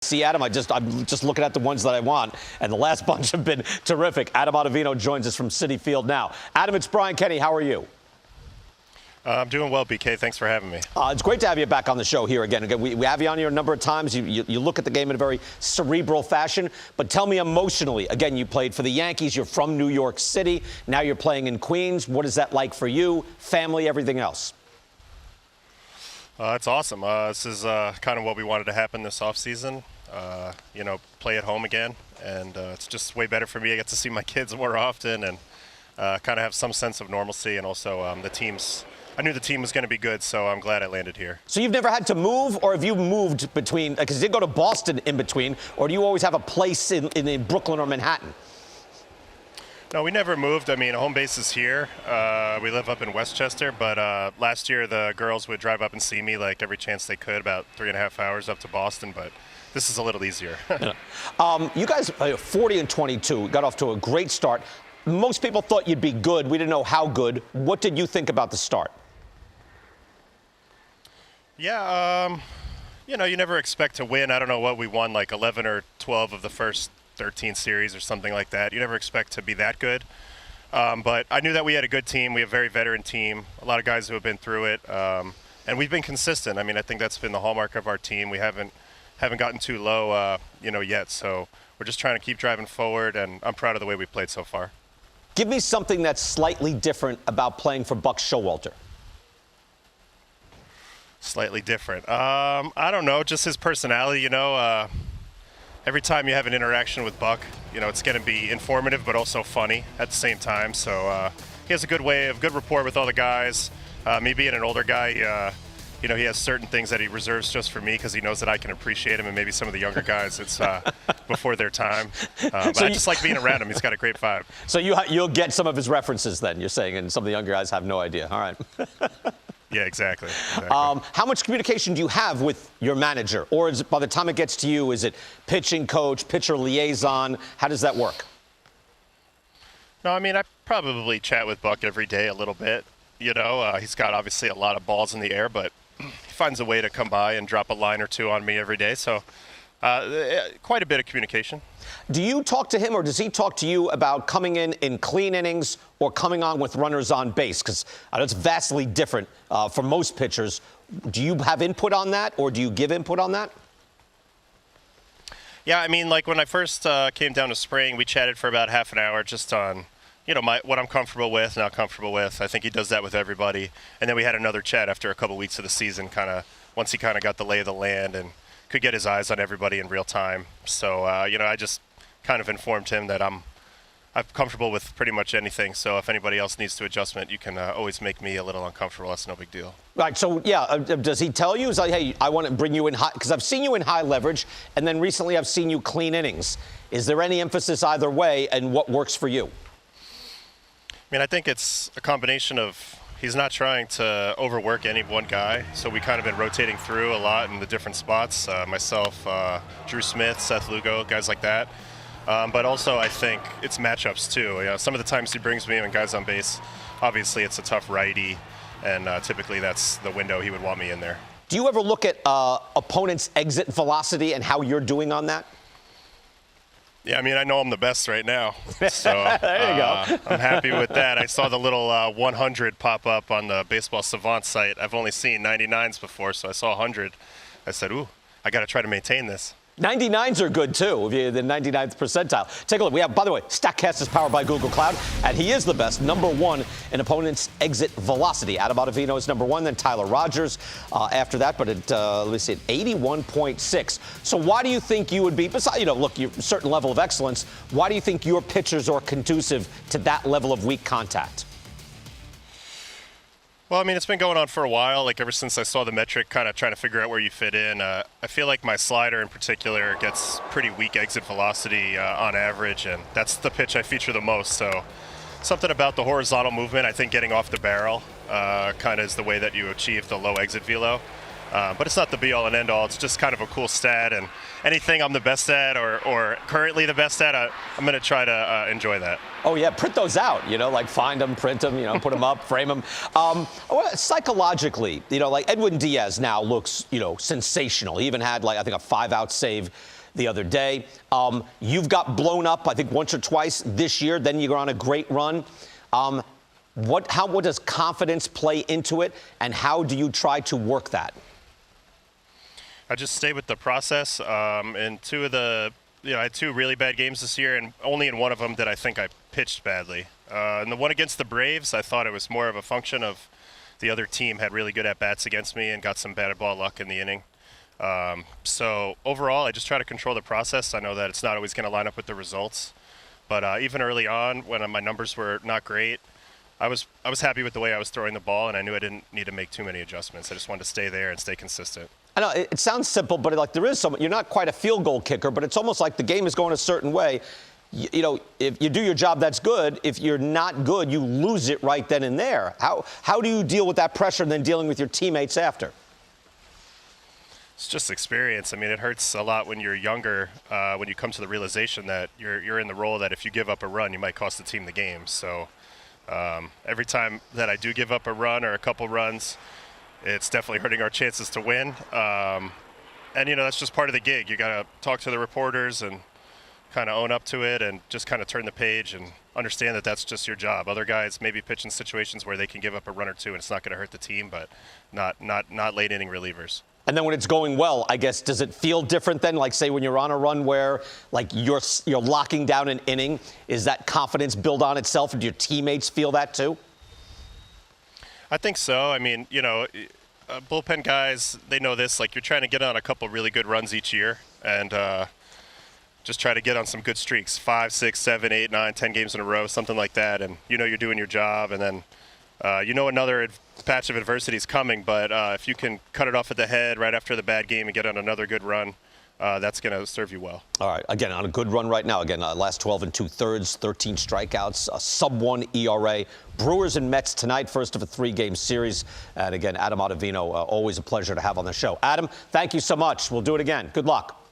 See Adam, I'm just looking at the ones that I want, and the last bunch have been terrific. Adam Ottavino joins us from Citi Field now. Adam, it's Brian Kenny. How are you? I'm doing well, BK. Thanks for having me. It's great to have you back on the show here again. We have you on here a number of times. You look at the game in a very cerebral fashion. But tell me emotionally, again, you played for the Yankees. You're from New York City. Now you're playing in Queens. What is that like for you, family, everything else? It's awesome. This is kind of what we wanted to happen this offseason. Play at home again. And it's just way better for me. I get to see my kids more often and kind of have some sense of normalcy. And also I knew the team was going to be good, so I'm glad I landed here. So you've never had to move, or have you moved between, because you did go to Boston in between, or do you always have a place in Brooklyn or Manhattan? No, we never moved. I mean, home base is here. We live up in Westchester, but last year the girls would drive up and see me like every chance they could, about 3.5 hours up to Boston, but this is a little easier. You guys, 40-22, got off to a great start. Most people thought you'd be good. We didn't know how good. What did you think about the start? Yeah, you never expect to win. I don't know what we won, like 11 or 12 of the first 13 series or something like that. You never expect to be that good. But I knew that we had a good team. We have a very veteran team, a lot of guys who have been through it. And we've been consistent. I mean, I think that's been the hallmark of our team. We haven't gotten too low, yet. So we're just trying to keep driving forward, and I'm proud of the way we played so far. Give me something that's slightly different about playing for Buck Showalter. Slightly different. I don't know, just his personality, every time you have an interaction with Buck, it's going to be informative but also funny at the same time. So he has a good rapport with all the guys. Me being an older guy, he has certain things that he reserves just for me because he knows that I can appreciate him, and maybe some of the younger guys, it's before their time. But I just like being around him. He's got a great vibe. So you'll get some of his references then, you're saying, and some of the younger guys have no idea. All right. Yeah, exactly. How much communication do you have with your manager? Or is it, by the time it gets to you, is it pitching coach, pitcher liaison? How does that work? No, I mean, I probably chat with Buck every day a little bit. He's got obviously a lot of balls in the air, but he finds a way to come by and drop a line or two on me every day. So quite a bit of communication. Do you talk to him, or does he talk to you about coming in clean innings or coming on with runners on base? Because I know it's vastly different for most pitchers. Do you have input on that, or do you give input on that? Yeah, I mean, like when I first came down to spring, we chatted for about half an hour just on, what I'm comfortable with, not comfortable with. I think he does that with everybody. And then we had another chat after a couple weeks of the season, once he got the lay of the land and could get his eyes on everybody in real time. So, I just kind of informed him that I'm comfortable with pretty much anything. So if anybody else needs to adjustment, you can always make me a little uncomfortable. That's no big deal. Right. So, yeah, does he tell you? He's like, hey, I want to bring you in high, because I've seen you in high leverage, and then recently I've seen you clean innings. Is there any emphasis either way, and what works for you? I mean, I think it's a combination of he's not trying to overwork any one guy, so we kind of been rotating through a lot in the different spots. Myself, Drew Smith, Seth Lugo, guys like that. But also I think it's matchups too. Some of the times he brings me in guys on base, obviously it's a tough righty, and typically that's the window he would want me in there. Do you ever look at opponents' exit velocity and how you're doing on that? Yeah, I mean, I know I'm the best right now, so there you go. I'm happy with that. I saw the little 100 pop up on the Baseball Savant site. I've only seen 99s before, so I saw 100. I said, ooh, I got to try to maintain this. 99s are good, too, if you're the 99th percentile. Take a look. We have, by the way, StatCast is powered by Google Cloud, and he is the best, #1 in opponents' exit velocity. Adam Ottavino is #1, then Tyler Rogers after that, but at, let me see, 81.6. So why do you think you would be, besides, look, you're a certain level of excellence, why do you think your pitchers are conducive to that level of weak contact? Well, I mean, it's been going on for a while, like ever since I saw the metric, kind of trying to figure out where you fit in. I feel like my slider in particular gets pretty weak exit velocity on average, and that's the pitch I feature the most. So something about the horizontal movement, I think getting off the barrel kind of is the way that you achieve the low exit velo. But it's not the be-all and end-all. It's just kind of a cool stat, and anything I'm the best at or currently the best at, I'm going to try to enjoy that. Oh, yeah, print those out, like find them, print them, put them up, frame them. Psychologically, like Edwin Diaz now looks, sensational. He even had, I think, a 5-out save the other day. You've got blown up, I think, once or twice this year. Then you're on a great run. What does confidence play into it, and how do you try to work that? I just stay with the process. And I had 2 really bad games this year, and only in one of them did I think I pitched badly. And the one against the Braves, I thought it was more of a function of the other team had really good at-bats against me and got some batted ball luck in the inning. So overall, I just try to control the process. I know that it's not always going to line up with the results. But even early on, when my numbers were not great, I was happy with the way I was throwing the ball, and I knew I didn't need to make too many adjustments. I just wanted to stay there and stay consistent. I know it sounds simple, but there is some. You're not quite a field goal kicker, but it's almost like the game is going a certain way. If you do your job, that's good. If you're not good, you lose it right then and there. How do you deal with that pressure and then dealing with your teammates after? It's just experience. I mean, it hurts a lot when you're younger, when you come to the realization that you're in the role that if you give up a run, you might cost the team the game. So every time that I do give up a run or a couple runs, it's definitely hurting our chances to win. And, that's just part of the gig. You got to talk to the reporters and kind of own up to it and just kind of turn the page and understand that that's just your job. Other guys maybe pitch in situations where they can give up a run or two and it's not going to hurt the team, but not late inning relievers. And then when it's going well, I guess, does it feel different then? Like, say, when you're on a run where, you're locking down an inning, is that confidence build on itself? And do your teammates feel that too? I think so. I mean, bullpen guys, they know this. You're trying to get on a couple really good runs each year and just try to get on some good streaks, 5, 6, 7, 8, 9, 10 games in a row, something like that. And you're doing your job, and then another patch of adversity is coming. But if you can cut it off at the head right after the bad game and get on another good run, that's going to serve you well. All right. Again, on a good run right now. Again, last 12 2/3, 13 strikeouts, a sub-1 ERA. Brewers and Mets tonight, first of a 3-game series. And again, Adam Ottavino, always a pleasure to have on the show. Adam, thank you so much. We'll do it again. Good luck.